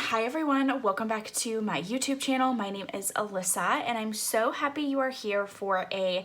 Hi everyone, welcome back to my YouTube channel. My name is Alyssa and I'm so happy you are here for a,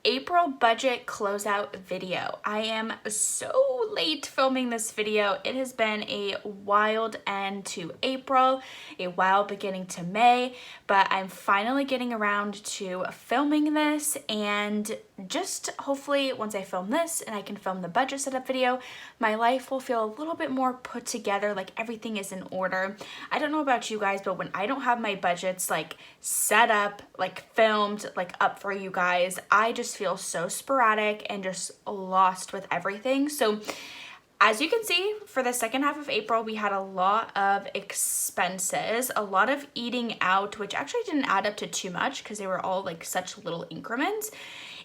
April budget closeout video. I am so late filming this video. It has been a wild end to April, a wild beginning to May, but I'm finally getting around to filming this, and just hopefully once I film this and I can film the budget setup video, my life will feel a little bit more put together, like everything is in order. I don't know about you guys, but when I don't have my budgets like set up, like filmed, like up for you guys, I just feel so sporadic and just lost with everything. So as you can see, for the second half of April, we had a lot of expenses, a lot of eating out, which actually didn't add up to too much because they were all like such little increments.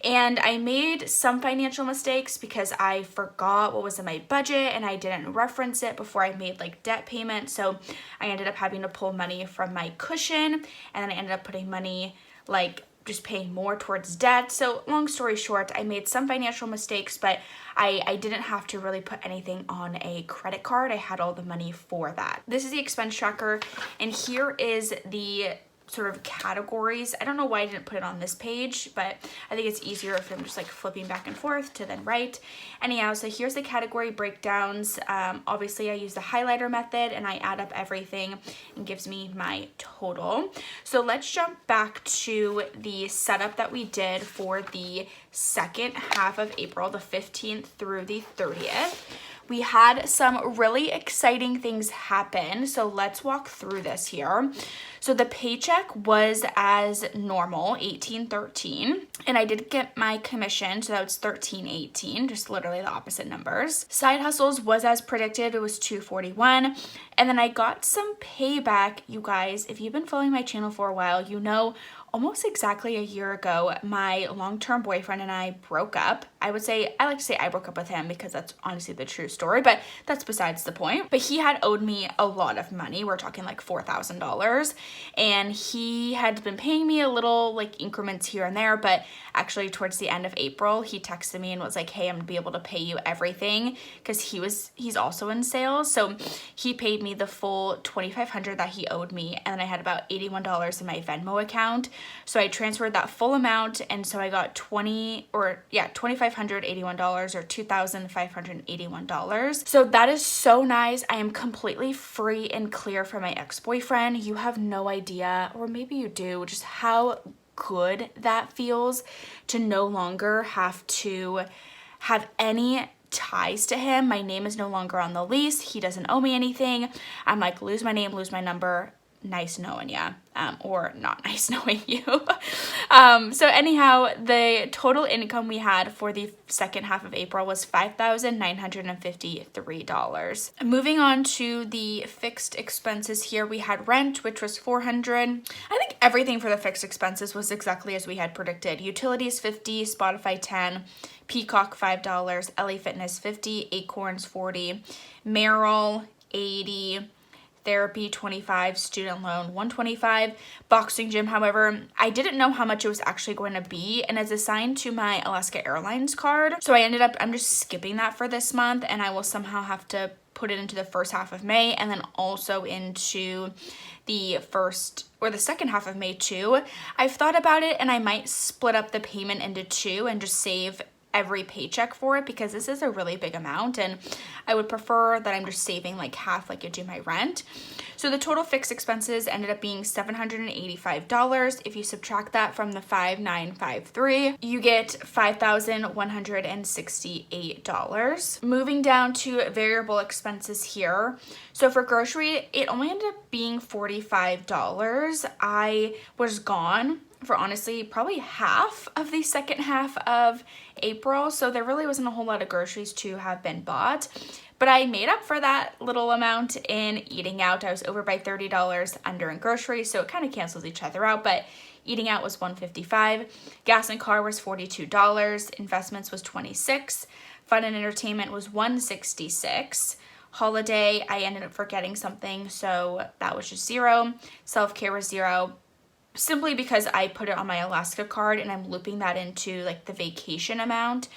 And I made some financial mistakes because I forgot what was in my budget and I didn't reference it before I made like debt payment. So I ended up having to pull money from my cushion, and then I ended up putting money like just paying more towards debt. So long story short, I made some financial mistakes, but I didn't have to really put anything on a credit card. I had all the money for that. This is the expense tracker, and here is the sort of categories. I don't know why I didn't put it on this page, but I think it's easier if I'm just like flipping back and forth to then write. Anyhow, so here's the category breakdowns. Obviously I use the highlighter method and I add up everything and gives me my total. So let's jump back to the setup that we did for the second half of April, the 15th through the 30th. We had some really exciting things happen, so let's walk through this here. So the paycheck was as normal, $18.13, and I did get my commission, so that was $13.18, just literally the opposite numbers. Side hustles was as predicted, it was $2.41, and then I got some payback, you guys. If you've been following my channel for a while, you know almost exactly a year ago, my long-term boyfriend and I broke up. I like to say I broke up with him because that's honestly the true story, but that's besides the point. But he had owed me a lot of money. We're talking like $4,000, and he had been paying me a little like increments here and there, but actually towards the end of April, he texted me and was like, hey, I'm gonna be able to pay you everything, because he's also in sales. So he paid me the full $2,500 that he owed me, and then I had about $81 in my Venmo account. So I transferred that full amount, and so I got $2,581 or $2,581. So that is so nice. I am completely free and clear from my ex-boyfriend. You have no idea, or maybe you do, just how good that feels to no longer have to have any ties to him. My name is no longer on the lease. He doesn't owe me anything. I'm like, lose my name, lose my number. Nice knowing ya, or not nice knowing you. So anyhow, the total income we had for the second half of April was $5,953. Moving on to the fixed expenses here, we had rent, which was $400. I think everything for the fixed expenses was exactly as we had predicted. Utilities $50, Spotify $10, Peacock $5, LA Fitness $50, Acorns $40, Merrill $80, therapy $25, student loan $125, boxing gym, however, I didn't know how much it was actually going to be, and it's assigned to my Alaska Airlines card. So I'm just skipping that for this month, and I will somehow have to put it into the first half of May, and then also into the second half of May too. I've thought about it, and I might split up the payment into two and just save every paycheck for it, because this is a really big amount, and I would prefer that I'm just saving like half like I do my rent. So the total fixed expenses ended up being $785. If you subtract that from the $5,953, you get $5,168. Moving down to variable expenses here. So for grocery, it only ended up being $45. I was gone for honestly probably half of the second half of April, so there really wasn't a whole lot of groceries to have been bought, but I made up for that little amount in eating out. I was over by $30 under in groceries, so it kind of cancels each other out, but eating out was $155, gas and car was $42, investments was $26, fun and entertainment was $166, holiday I ended up forgetting something, so that was just $0, self-care was $0, simply because I put it on my Alaska card and I'm looping that into like the vacation amount.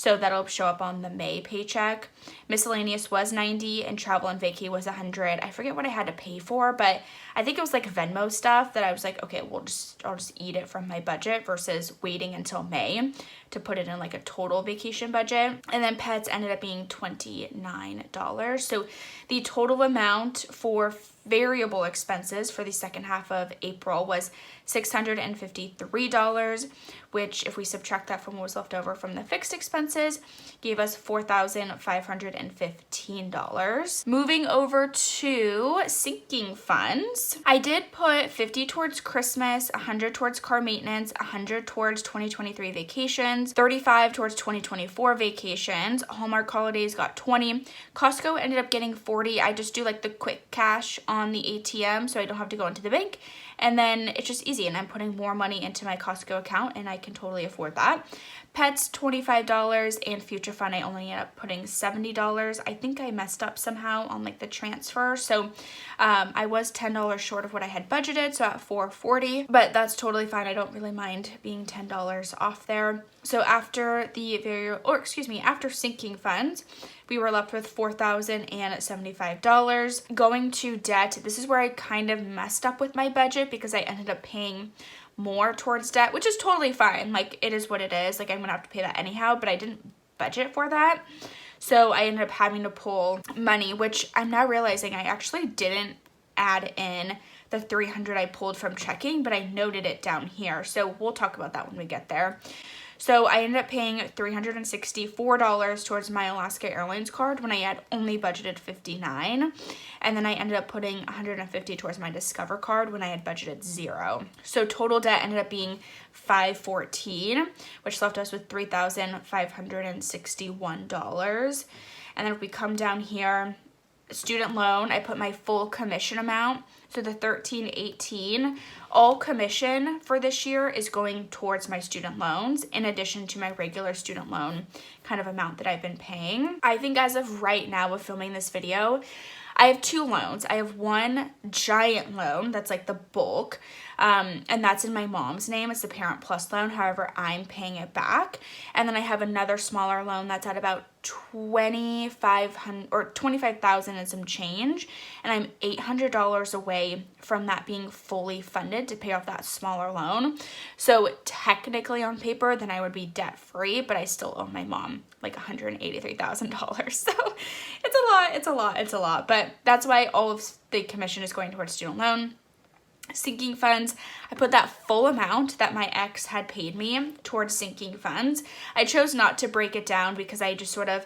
So that'll show up on the May paycheck. Miscellaneous was $90 and travel and vacay was $100. I forget what I had to pay for, but I think it was like Venmo stuff that I was like, okay, I'll just eat it from my budget versus waiting until May to put it in like a total vacation budget. And then pets ended up being $29. So the total amount for variable expenses for the second half of April was $653, which if we subtract that from what was left over from the fixed expenses, gave us $4,515. Moving over to sinking funds, I did put $50 towards Christmas, $100 towards car maintenance, $100 towards 2023 vacations, $35 towards 2024 vacations. Hallmark holidays got $20. Costco ended up getting $40. I just do like the quick cash on the ATM so I don't have to go into the bank. And then it's just easy, and I'm putting more money into my Costco account, and I can totally afford that. Pets, $25, and Future Fund, I only ended up putting $70. I think I messed up somehow on like the transfer, so I was $10 short of what I had budgeted, so at $440, but that's totally fine. I don't really mind being $10 off there. So after after sinking funds, we were left with $4,075. Going to debt, this is where I kind of messed up with my budget because I ended up paying more towards debt, which is totally fine. Like, it is what it is. Like, I'm gonna have to pay that anyhow, but I didn't budget for that. So I ended up having to pull money, which I'm now realizing I actually didn't add in the $300 I pulled from checking, but I noted it down here. So we'll talk about that when we get there. So I ended up paying $364 towards my Alaska Airlines card when I had only budgeted $59. And then I ended up putting $150 towards my Discover card when I had budgeted $0. So total debt ended up being $514, which left us with $3,561. And then if we come down here, student loan, I put my full commission amount. So the $1,318, all commission for this year is going towards my student loans in addition to my regular student loan kind of amount that I've been paying. I think as of right now of filming this video, I have two loans. I have one giant loan that's like the bulk, and that's in my mom's name. It's the Parent Plus loan. However, I'm paying it back. And then I have another smaller loan that's at about $25,000 and some change, and I'm $800 away from that being fully funded to pay off that smaller loan. So technically on paper, then I would be debt free, but I still owe my mom like $183,000. So it's a lot. But that's why all of the commission is going towards student loan. Sinking funds, I put that full amount that my ex had paid me towards sinking funds. I chose not to break it down because I just sort of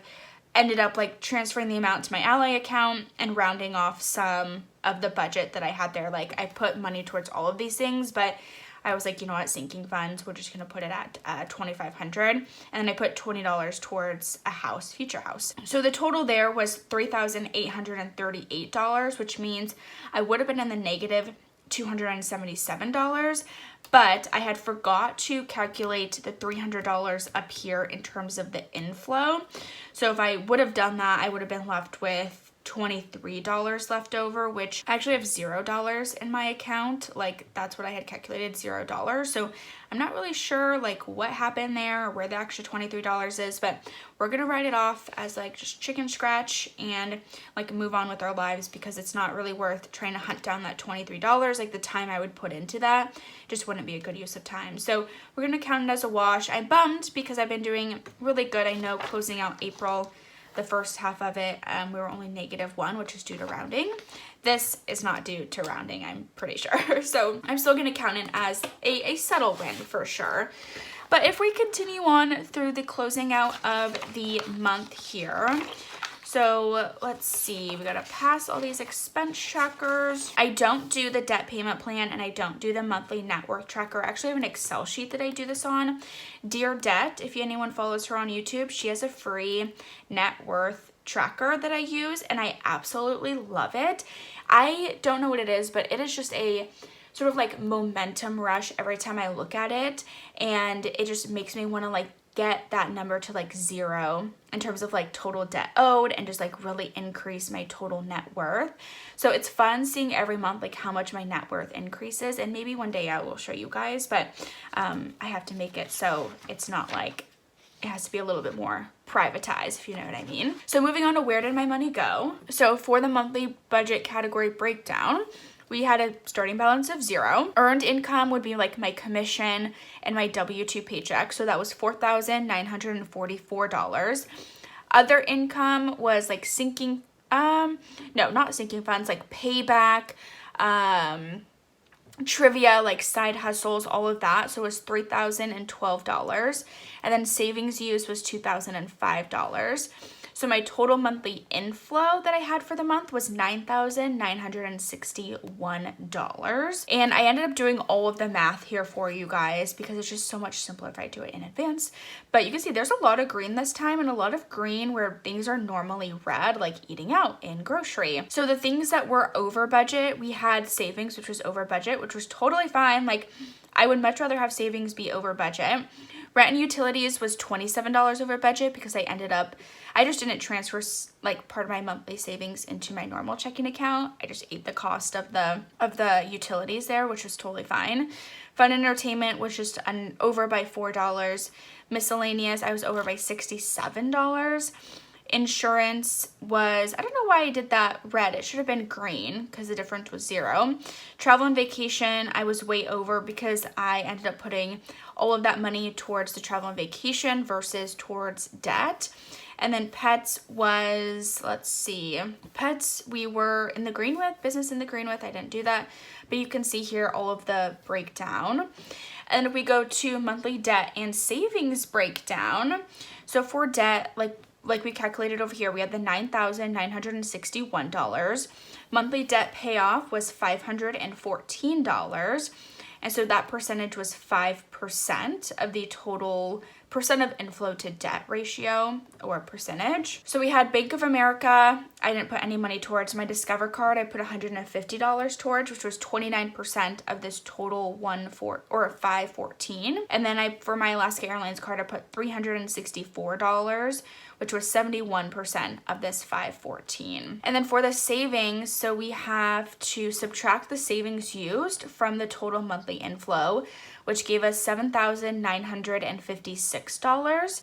ended up like transferring the amount to my Ally account and rounding off some of the budget that I had there. Like, I put money towards all of these things, but I was like, you know what, sinking funds, we're just gonna put it at $2,500, and then I put $20 towards a house, future house. So the total there was $3,838, which means I would have been in the negative $277, but I had forgot to calculate the $300 up here in terms of the inflow. So if I would have done that, I would have been left with $23 left over, which I actually have $0 in my account. Like, that's what I had calculated, $0. So I'm not really sure like what happened there or where the extra $23 is, but we're gonna write it off as like just chicken scratch and like move on with our lives, because it's not really worth trying to hunt down that $23. Like, the time I would put into that just wouldn't be a good use of time. So we're gonna count it as a wash. I'm bummed because I've been doing really good. I know closing out April, the first half of it, we were only -1, which is due to rounding. This is not due to rounding, I'm pretty sure. So I'm still gonna count it as a subtle win for sure. But if we continue on through the closing out of the month here, so let's see, we gotta pass all these expense trackers. I don't do the debt payment plan, and I don't do the monthly net worth tracker. I actually have an Excel sheet that I do this on. Dear Debt, if anyone follows her on YouTube, she has a free net worth tracker that I use, and I absolutely love it. I don't know what it is, but it is just a sort of like momentum rush every time I look at it, and it just makes me want to like get that number to like 0 in terms of like total debt owed, and just like really increase my total net worth. So it's fun seeing every month like how much my net worth increases, and maybe one day I will show you guys, but I have to make it so it's not like it has to be a little bit more privatized, if you know what I mean. So moving on to where did my money go? So for the monthly budget category breakdown, we had a starting balance of 0. Earned income would be like my commission and my W-2 paycheck. So that was $4,944. Other income was like sinking, no, not sinking funds, like payback, trivia, like side hustles, all of that. So it was $3,012. And then savings use was $2,005. So my total monthly inflow that I had for the month was $9,961. And I ended up doing all of the math here for you guys because it's just so much simpler if I do it in advance. But you can see there's a lot of green this time, and a lot of green where things are normally red, like eating out and grocery. So the things that were over budget, we had savings, which was over budget, which was totally fine. Like, I would much rather have savings be over budget. Rent and utilities was $27 over budget because I just didn't transfer like part of my monthly savings into my normal checking account. I just ate the cost of the utilities there, which was totally fine. Fun entertainment was just over by $4. Miscellaneous, I was over by $67. Insurance was, I don't know why I did that red. It should have been green because the difference was 0. Travel and vacation, I was way over because I ended up putting all of that money towards the travel and vacation versus towards debt. And then pets was, let's see, pets we were in the green with, business in the green with. I didn't do that, but you can see here all of the breakdown. And if we go to monthly debt and savings breakdown, so for debt, like we calculated over here, we had the $9,961. Monthly debt payoff was $514. And so that percentage was 5% of the total percent of inflow to debt ratio or percentage. So we had Bank of America. I didn't put any money towards my Discover card. I put $150 towards, which was 29% of this total 514. And then for my Alaska Airlines card, I put $364, which was 71% of this 514. And then for the savings, so we have to subtract the savings used from the total monthly inflow, which gave us $7,956.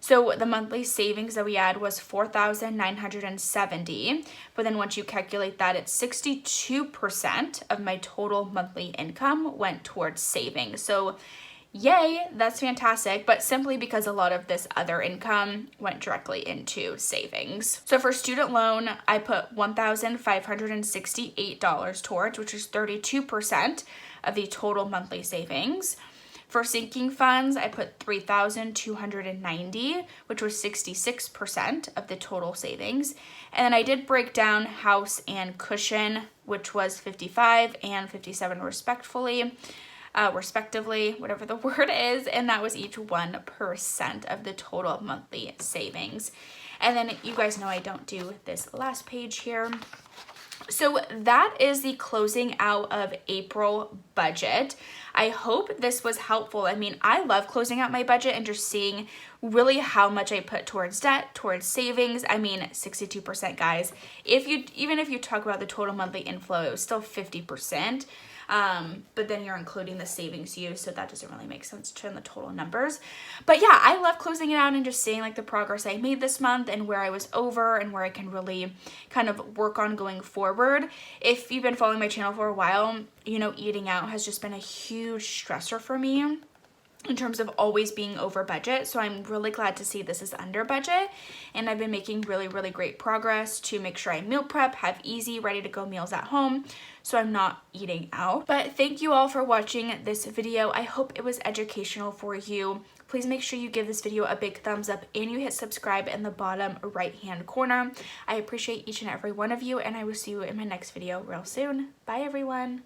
So the monthly savings that we had was $4,970. But then once you calculate that, it's 62% of my total monthly income went towards savings. So yay, that's fantastic, but simply because a lot of this other income went directly into savings. So for student loan, I put $1,568 towards, which is 32% of the total monthly savings. For sinking funds, I put $3,290, which was 66% of the total savings. And then I did break down house and cushion, which was 55 and 57 respectively, whatever the word is, and that was each 1% of the total monthly savings. And then you guys know I don't do this last page here. So that is the closing out of April budget. I hope this was helpful. I mean, I love closing out my budget and just seeing really how much I put towards debt, towards savings. I mean, 62%, guys. Even if you talk about the total monthly inflow, it was still 50%. But then you're including the savings use, so that doesn't really make sense to the total numbers. But yeah, I love closing it out and just seeing like the progress I made this month and where I was over and where I can really kind of work on going forward. If you've been following my channel for a while, you know, eating out has just been a huge stressor for me in terms of always being over budget. So I'm really glad to see this is under budget, and I've been making really, really great progress to make sure I meal prep, have easy, ready to go meals at home, so I'm not eating out. But thank you all for watching this video. I hope it was educational for you. Please make sure you give this video a big thumbs up and you hit subscribe in the bottom right hand corner. I appreciate each and every one of you, and I will see you in my next video real soon. Bye everyone.